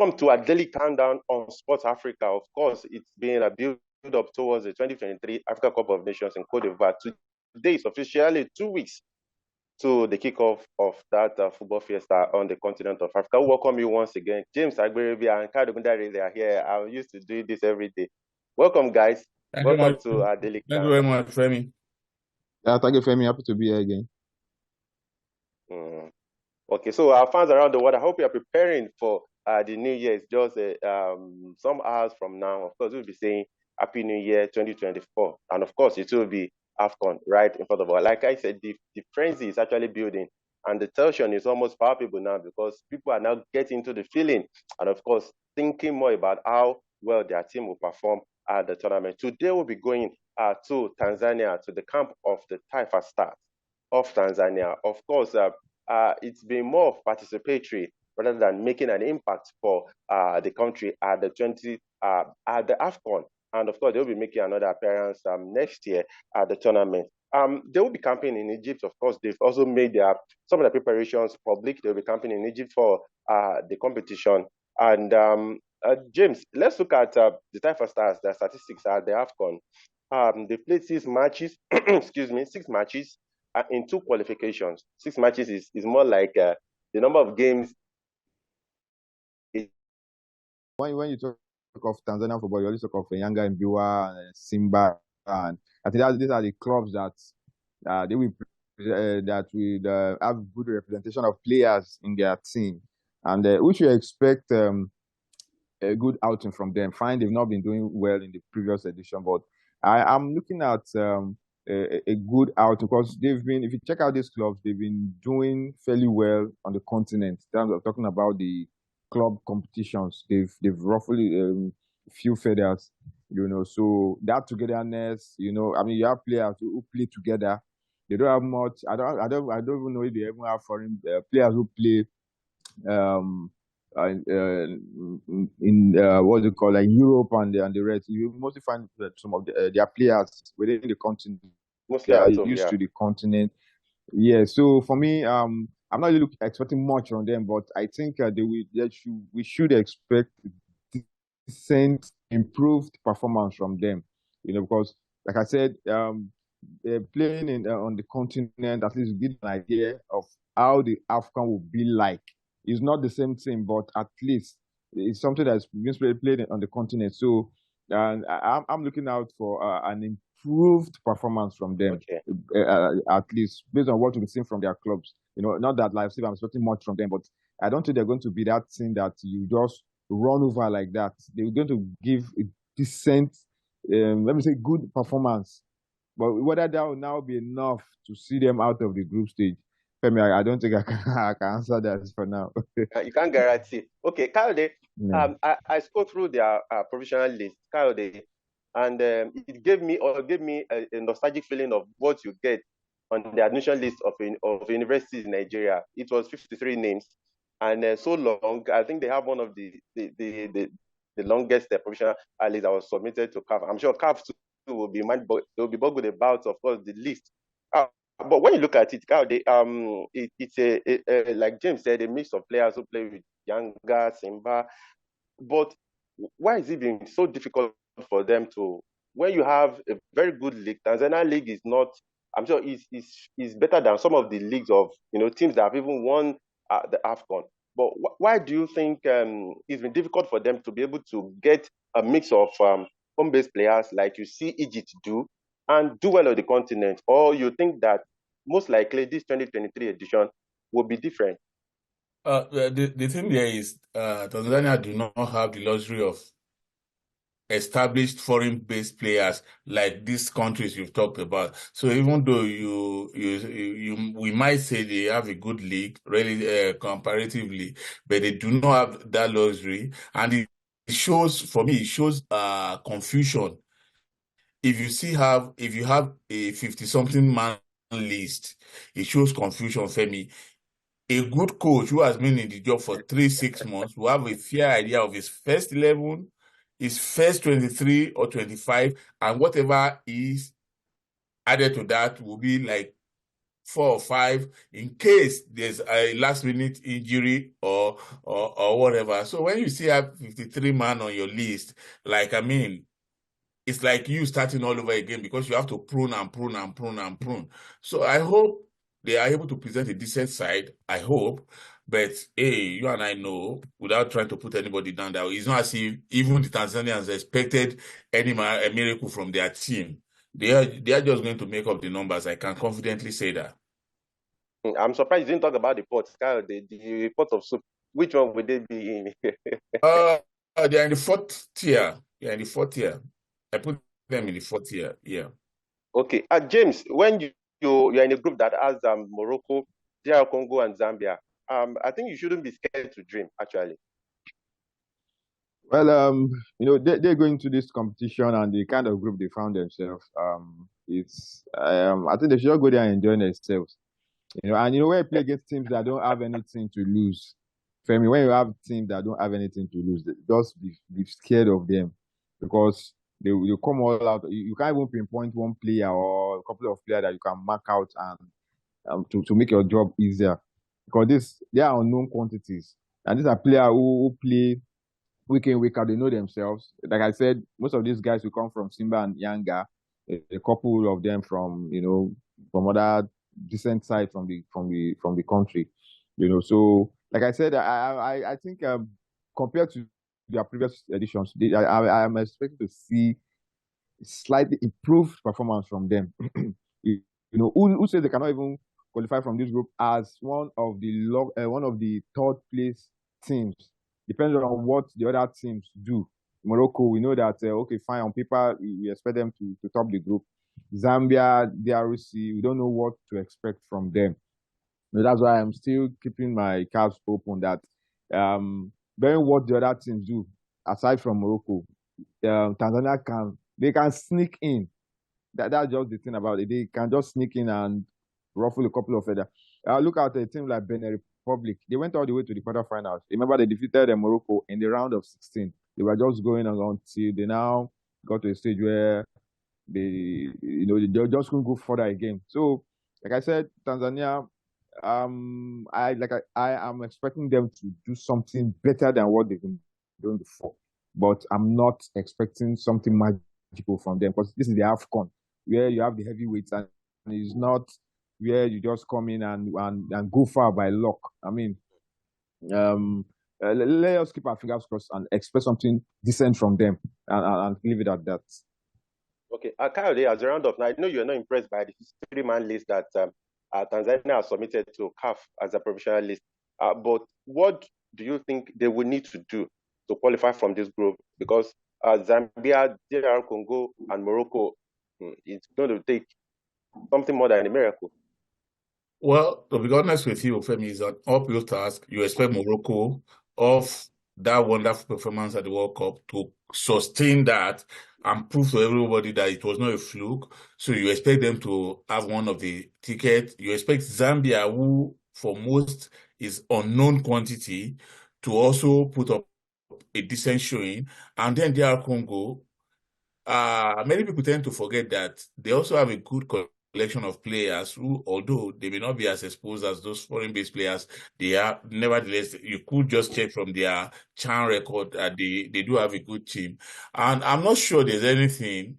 Welcome to a daily countdown on Sports Africa. Of course, it's been a build-up towards the 2023 Africa Cup of Nations in Cote d'Ivoire. Today is officially 2 weeks to the kickoff of that football fiesta on the continent of Africa. Welcome you once again. James Agberebi and Kado Gundari, they are here. I'm used to doing this every day. Welcome, guys. Welcome to our daily countdown. Thank you very much, Femi. Yeah, thank you, Femi. Happy to be here again. Okay, so our fans around the world, I hope you are preparing for the new year. It's just some hours from now. Of course, we'll be saying Happy New Year 2024. And of course, it will be AFCON right in front of us. Like I said, the frenzy is actually building. And the tension is almost palpable now because people are now getting into the feeling and, of course, thinking more about how well their team will perform at the tournament. Today, we'll be going to Tanzania, to the camp of the Taifa Stars of Tanzania. Of course, it's been more participatory rather than making an impact for the country at the AFCON. And of course, they'll be making another appearance next year at the tournament. They will be camping in Egypt. Of course, they've also made some of the preparations public. They'll be camping in Egypt for the competition. And James, let's look at the Taifa Stars, their statistics at the AFCON. They played 6 matches, excuse me, 6 matches in 2 qualifications. 6 matches is more like the number of games. When you talk of Tanzania football, you always talk of Yanga and Biwa and Simba, and I think these are the clubs that they will have good representation of players in their team, and we should expect a good outing from them. Fine, they've not been doing well in the previous edition, but I'm looking at a good outing because they've been, if you check out these clubs, they've been doing fairly well on the continent. In terms of talking about the club competitions, they've roughly few feathers, so that togetherness, I mean, you have players who play together. They don't have much. I don't even know if they even have foreign players who play in what's it called, like Europe and the rest. You mostly find that some of their players within the continent mostly are used to the continent. Yeah, so for me, I'm not really expecting much from them, but I think we should expect decent, improved performance from them. Because like I said, playing on the continent, at least give an idea of how the AFCON will be like. It's not the same thing, but at least it's something that's been played on the continent. So I'm looking out for an improved performance from them, okay. At least based on what we've seen from their clubs. Not that I'm expecting much from them, but I don't think they're going to be that thing that you just run over like that. They're going to give a decent, let me say, good performance. But whether that will now be enough to see them out of the group stage, I don't think I can answer that for now. You can't guarantee. Okay, Kayode, no. I scrolled through their provisional list, Kayode, and it gave me a nostalgic feeling of what you get on the admission list of universities in Nigeria. It was 53 names, and so long. I think they have one of the longest provisional list that was submitted to CAF. I'm sure CAF too will be boggled about, of course, the list. But when you look at it, it's like James said, a mix of players who play with Yanga, Simba. But why is it being so difficult for them to, when you have a very good league? Tanzania league is not, I'm sure is better than some of the leagues of teams that have even won the AFCON. But why do you think it's been difficult for them to be able to get a mix of home-based players like you see Egypt do and do well on the continent? Or you think that most likely this 2023 edition will be different? The thing there is Tanzania do not have the luxury of established foreign-based players like these countries you've talked about. So even though we might say they have a good league, really comparatively, but they do not have that luxury, and it shows confusion. If you have a 50-something man list, it shows confusion, Femi. A good coach who has been in the job for 3-6 months will have a fair idea of his first 11, his first 23 or 25, and whatever is added to that will be like 4 or 5 in case there's a last-minute injury or whatever. So when you see have 53 man on your list, like, I mean, it's like you starting all over again because you have to prune and prune and prune and prune. So I hope they are able to present a decent side. I hope. But hey, you and I know, without trying to put anybody down, that it's not as if even the Tanzanians expected a miracle from their team. They are just going to make up the numbers. I can confidently say that. I'm surprised you didn't talk about the pots, the pot of soup. Which one would they be in? They are in the 4th tier. Yeah, in the 4th tier. I put them in the 4th tier. Yeah. Okay. James, when you're in a group that has Morocco, DR Congo, and Zambia, I think you shouldn't be scared to dream, actually. Well, they're going to this competition and the kind of group they found themselves. I think they should go there and enjoy themselves. And when you play against teams that don't have anything to lose, Femi, when you have teams that don't have anything to lose, just be scared of them because they come all out. You can't even pinpoint one player or a couple of players that you can mark out and to make your job easier because they are unknown quantities, and these are players who play week in, week out. They know themselves. Like I said, most of these guys will come from Simba and Yanga. A couple of them from from other decent sides from the country. So like I said, I think compared to their previous editions, I am expecting to see slightly improved performance from them. Who says they cannot even qualify from this group as one of the third place teams? Depends on what the other teams do. Morocco, we know that okay, fine, on paper we expect them to top the group. Zambia, DRC, we don't know what to expect from them. That's why I'm still keeping my cards open that knowing what the other teams do, aside from Morocco, Tanzania can sneak in. That's just the thing about it. They can just sneak in and ruffle a couple of feathers. Look at a team like Benin Republic. They went all the way to the quarterfinals. Remember, they defeated Morocco in the round of 16. They were just going on until they now got to a stage where they just couldn't go further again. So, like I said, Tanzania, I am expecting them to do something better than what they've been doing before. But I'm not expecting something magical from them because this is the AFCON where you have the heavyweights and it's not where you just come in and go far by luck. I mean, let us keep our fingers crossed and expect something decent from them and leave it at that. Okay, Kyle, as a roundup, now I know you're not impressed by the 3-man list that Tanzania has submitted to CAF as a provisional list. But what do you think they will need to do to qualify from this group? Because Zambia, DR Congo, and Morocco, it's going to take something more than a miracle. Well, to be honest with you, Femi, is an uphill task. You expect Morocco of that wonderful performance at the World Cup to sustain that and prove to everybody that it was not a fluke. So you expect them to have one of the tickets. You expect Zambia, who for most is unknown quantity, to also put up a decent showing. And then DR Congo, many people tend to forget that they also have a good collection of players who, although they may not be as exposed as those foreign-based players, they are nevertheless, you could just check from their CHAN record that they do have a good team. And I'm not sure there's anything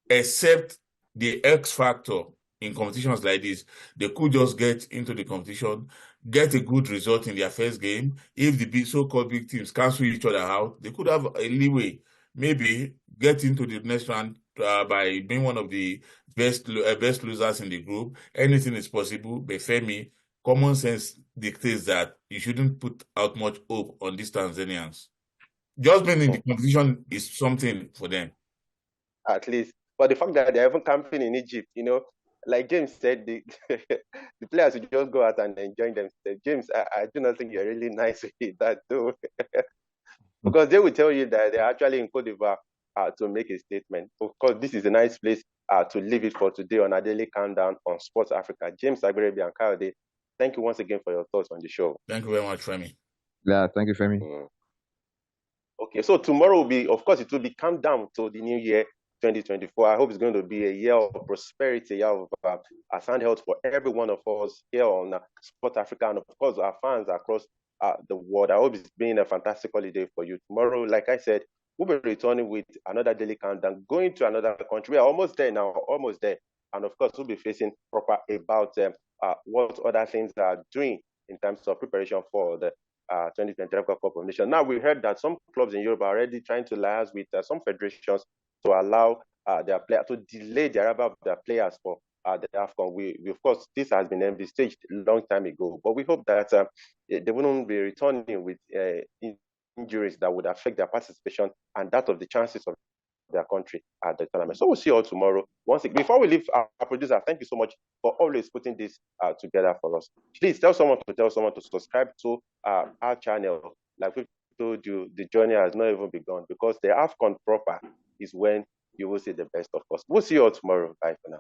except the X factor in competitions like this. They could just get into the competition, get a good result in their first game. If the so-called big teams cancel each other out, they could have a leeway. Maybe get into the next round by being one of the best losers in the group. Anything is possible. But Femi, common sense dictates that you shouldn't put out much hope on these Tanzanians. Just being in the competition is something for them. At least. But the fact that they're even camping in Egypt, like James said, the players should just go out and enjoy themselves. James, I do not think you're really nice with that, though. Because they will tell you that they're actually in Cote d'Ivoire to make a statement. Of course, this is a nice place to leave it for today on our daily countdown on Sports Africa. James Agberebi and Kyle Day, thank you once again for your thoughts on the show. Thank you very much, Femi. Yeah, thank you, Femi. Okay, so tomorrow will be, of course, it will be countdown to the new year. 2024. I hope it's going to be a year of prosperity, a year of sound health for every one of us here on Sport Africa, and of course our fans across the world. I hope it's been a fantastic holiday for you. Tomorrow, like I said, we'll be returning with another daily countdown, going to another country. We are almost there now, almost there. And of course, we'll be facing proper about what other things are doing in terms of preparation for the 2023 Cup of Nations. Now, we heard that some clubs in Europe are already trying to liaise with some federations to allow their players to delay the arrival of their players for the AFCON. We, of course, this has been envisaged a long time ago, but we hope that they wouldn't be returning with injuries that would affect their participation and that of the chances of their country at the tournament. So we'll see you all tomorrow. Before we leave, our producer, thank you so much for always putting this together for us. Please tell someone to subscribe to our channel. Like we told you, the journey has not even begun, because the AFCON proper is when you will see the best of us. We'll see you all tomorrow. Bye for now.